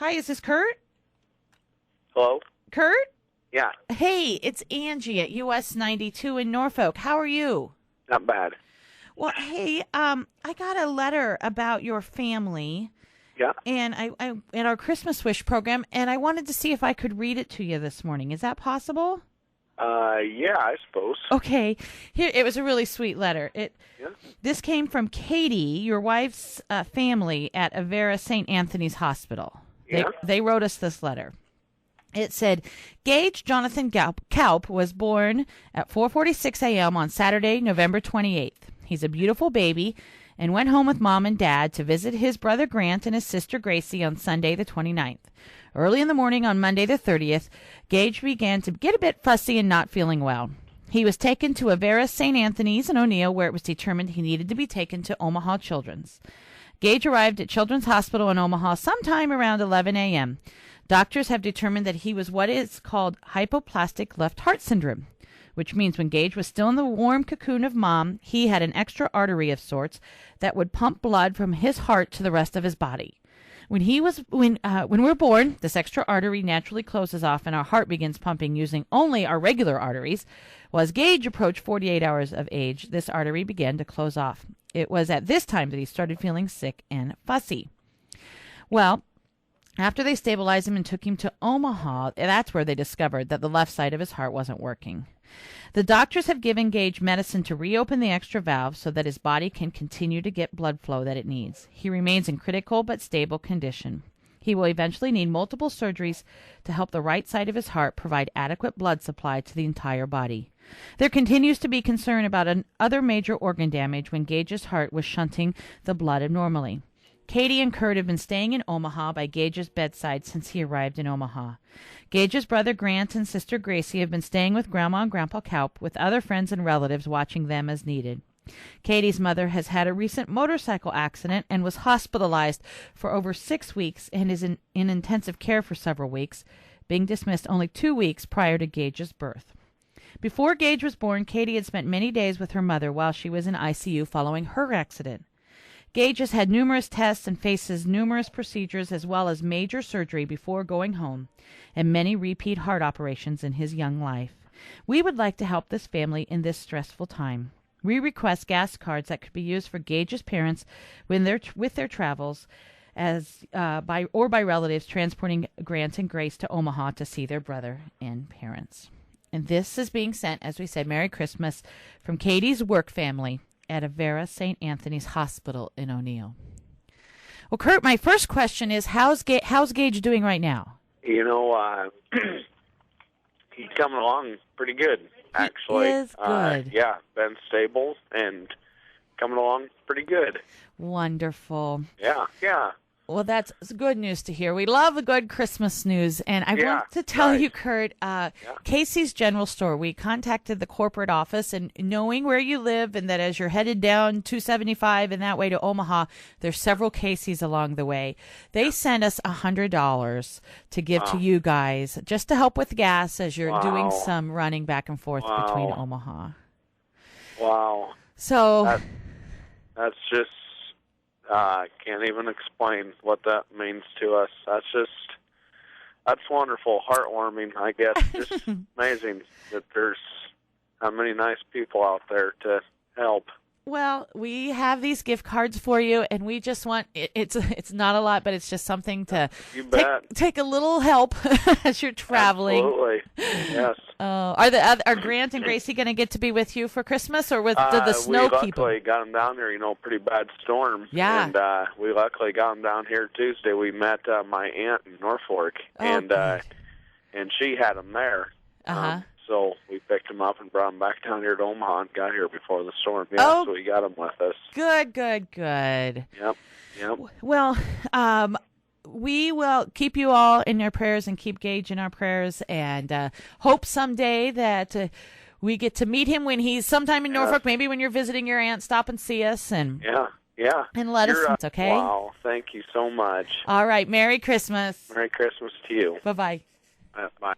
Hi, is this Kurt? Hello? Kurt? Yeah, Hey, it's Angie at US 92 in Norfolk. How are you? not bad. Well, hey, I got a letter about your family Yeah. and I in our Christmas wish program, and I wanted to see if I could read it to you this morning. Is that possible? Yeah, I suppose. Okay. Here, it was a really sweet letter. Yeah. This came from Katie, your wife's family at Avera St. Anthony's Hospital. Yeah. They wrote us this letter. It said, Gage Jonathan Kaup was born at 4:46 a.m. on Saturday, November 28th. He's a beautiful baby and went home with Mom and Dad to visit his brother Grant and his sister Gracie on Sunday the 29th. Early in the morning on Monday the 30th, Gage began to get a bit fussy and not feeling well. He was taken to Avera St. Anthony's in O'Neill, where it was determined he needed to be taken to Omaha Children's. Gage arrived at Children's Hospital in Omaha sometime around 11 a.m. Doctors have determined that he was what is called hypoplastic left heart syndrome, which means when Gage was still in the warm cocoon of Mom, he had an extra artery of sorts that would pump blood from his heart to the rest of his body. When we're born, this extra artery naturally closes off and our heart begins pumping using only our regular arteries. Well, as Gage approached 48 hours of age, this artery began to close off. It was at this time that he started feeling sick and fussy. Well, after they stabilized him and took him to Omaha, that's where they discovered that the left side of his heart wasn't working. The doctors have given Gage medicine to reopen the extra valve so that his body can continue to get blood flow that it needs. He remains in critical but stable condition. He will eventually need multiple surgeries to help the right side of his heart provide adequate blood supply to the entire body. There continues to be concern about other major organ damage when Gage's heart was shunting the blood abnormally. Katie and Kurt have been staying in Omaha by Gage's bedside since he arrived in Omaha. Gage's brother Grant and sister Gracie have been staying with Grandma and Grandpa Kaup, with other friends and relatives watching them as needed. Katie's mother has had a recent motorcycle accident and was hospitalized for over 6 weeks and is in intensive care for several weeks, being dismissed only 2 weeks prior to Gage's birth. Before Gage was born, Katie had spent many days with her mother while she was in ICU following her accident. Gage has had numerous tests and faces numerous procedures as well as major surgery before going home and many repeat heart operations in his young life. We would like to help this family in this stressful time. We request gas cards that could be used for Gage's parents with their travels by relatives transporting Grant and Grace to Omaha to see their brother and parents. And this is being sent, as we said, Merry Christmas, from Katie's work family at Avera St. Anthony's Hospital in O'Neill. Well, Kurt, my first question is, how's Gage doing right now? You know, he's coming along pretty good, actually. He is good. Yeah, been stable and coming along pretty good. Wonderful. Yeah. Well, that's good news to hear. We love a good Christmas news. And I want to tell you, Kurt, Casey's General Store, we contacted the corporate office, and knowing where you live and that as you're headed down 275 and that way to Omaha, there's several Casey's along the way. They sent us $100 to give to you guys just to help with gas as you're doing some running back and forth between Omaha. Wow. So that's just... can't even explain what that means to us. That's wonderful, heartwarming, I guess. Just amazing that there's how many nice people out there to help. Well, we have these gift cards for you, and we just want it's not a lot, but it's just something to take a little help as you're traveling. Absolutely, yes. Are Grant and Gracie going to get to be with you for Christmas, or with the snow keep them? We luckily got them down here. Pretty bad storm. Yeah. And we luckily got them down here Tuesday. We met my aunt in Norfolk, and she had them there. So we picked them up and brought them back down here to Omaha and got here before the storm. Yeah, so we got them with us. Good. Yep. Well, we will keep you all in our prayers and keep Gage in our prayers, and hope someday that we get to meet him when he's sometime in Norfolk. Maybe when you're visiting your aunt, stop and see us. And and let us know, okay? Wow, thank you so much. All right, Merry Christmas. Merry Christmas to you. Bye-bye. Bye.